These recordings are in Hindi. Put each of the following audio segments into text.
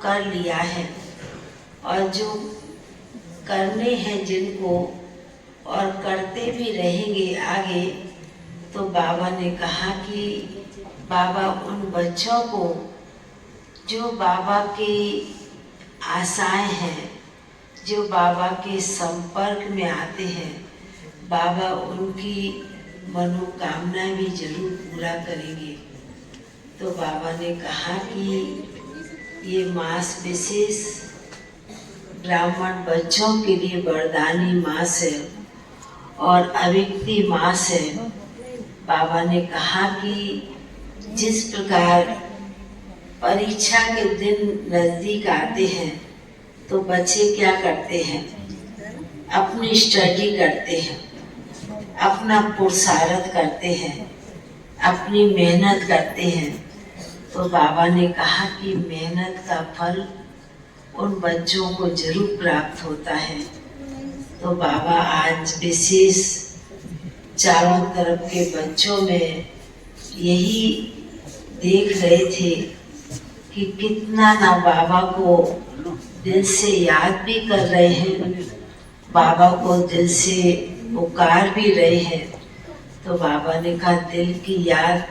कर लिया है और जो करने हैं जिनको और करते भी रहेंगे आगे, तो बाबा ने कहा कि बाबा उन बच्चों को जो बाबा की आशाएं हैं, जो बाबा के संपर्क में आते हैं, बाबा उनकी मनोकामना भी जरूर पूरा करेंगे। तो बाबा ने कहा कि ये मास विशेष ब्राह्मण बच्चों के लिए वरदानी मास है और अविक्ति मास है। बाबा ने कहा कि जिस प्रकार परीक्षा के दिन नजदीक आते हैं तो बच्चे क्या करते हैं, अपनी स्टडी करते हैं, अपना पुरुषार्थ करते हैं, अपनी मेहनत करते हैं। तो बाबा ने कहा कि मेहनत का फल उन बच्चों को जरूर प्राप्त होता है। तो बाबा आज विशेष चारों तरफ के बच्चों में यही देख रहे थे कि कितना ना बाबा को दिल से याद भी कर रहे हैं, बाबा को दिल से पुकार भी रहे हैं। तो बाबा ने कहा दिल की याद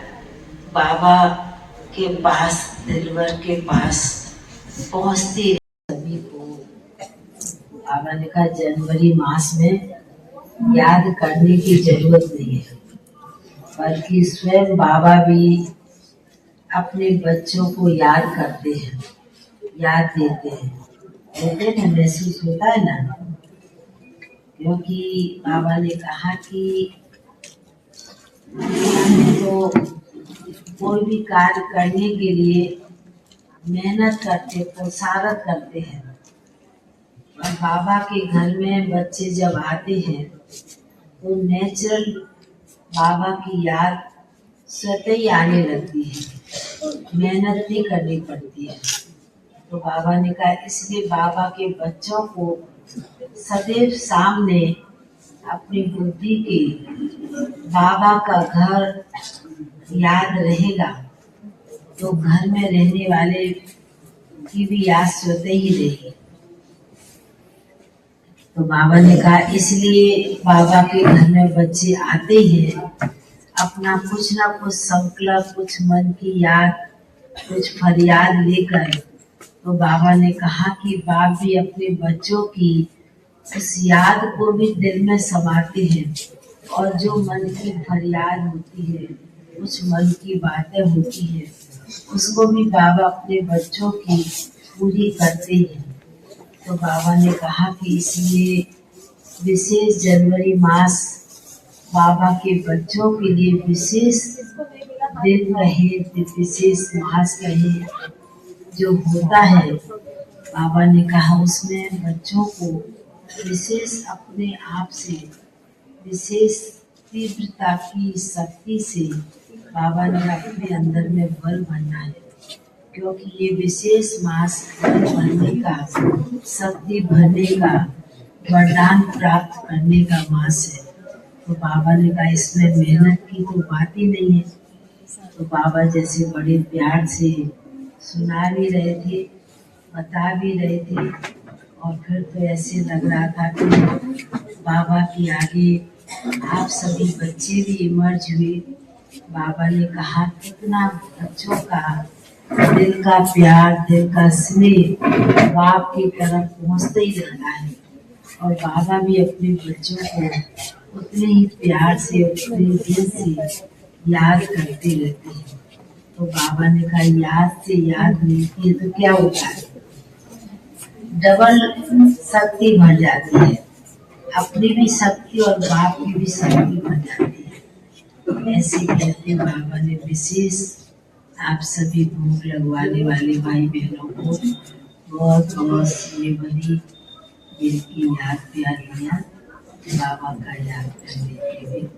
बाबा के पास, दिलवर के पास पहुंचती सभी को। बाबा ने कहा जनवरी मास में याद करने की जरूरत नहीं है, बल्कि स्वयं बाबा भी अपने बच्चों को याद करते हैं, याद देते हैं। कहते हैं महसूस होता है ना, क्योंकि बाबा ने कहा कि तो कोई भी कार्य करने के लिए मेहनत करते, पुरुषार्थ करते हैं। और बाबा के घर में बच्चे जब आते हैं तो नेचुरल बाबा की याद स्वतः ही आने लगती है, मेहनत नहीं करनी पड़ती है। तो बाबा ने कहा इसलिए बाबा के बच्चों को सदैव सामने अपनी बुद्धि के बाबा का घर याद रहेगा, तो घर में रहने वाले की भी याद स्वतः ही रहेगी। तो बाबा ने कहा इसलिए बाबा के घर में बच्चे आते हैं अपना कुछ ना कुछ संकल्प, कुछ मन की याद, कुछ फरियाद लेकर। तो बाबा ने कहा कि बाप भी अपने बच्चों की उस याद को भी दिल में समाते हैं और जो मन की फरियाद होती है, कुछ मन की बातें होती है, उसको भी बाबा अपने बच्चों की पूरी करते हैं। तो बाबा ने कहा कि इसलिए विशेष जनवरी मास बाबा के बच्चों के लिए विशेष दिन रहे, विशेष मास रहे जो होता है। बाबा ने कहा उसमें बच्चों को विशेष अपने आप से, विशेष तीव्रता की शक्ति से बाबा ने अपने अंदर में बल भरना है, क्योंकि ये विशेष मास बल भरने का, शक्ति भरने का, वरदान प्राप्त करने का मास है। तो बाबा ने कहा इसमें मेहनत की तो बात ही नहीं है। तो बाबा जैसे बड़े प्यार से सुना भी रहे थे, बता भी रहे थे, और फिर तो ऐसे लग रहा था कि बाबा की आगे आप सभी बच्चे भी इमर्ज हुए। बाबा ने कहा कितना बच्चों का दिल का प्यार, दिल का स्नेह बाप की तरफ पहुँचते ही रहता है, और बाबा भी अपने बच्चों को उतने ही प्यार से, उतने दिल से याद करते रहते हैं। तो बाबा ने कहा याद से याद मिलती है तो क्या होता है, डबल शक्ति बढ़ जाती है, अपनी भी शक्ति और बाप की भी शक्ति बढ़ जाती है। ऐसे कहते बाबा ने विशेष आप सभी भूख लगवाने वाले भाई बहनों को बहुत बहुत ये बड़ी दिल की याद प्यार लिया बाबा का याद करने के लिए।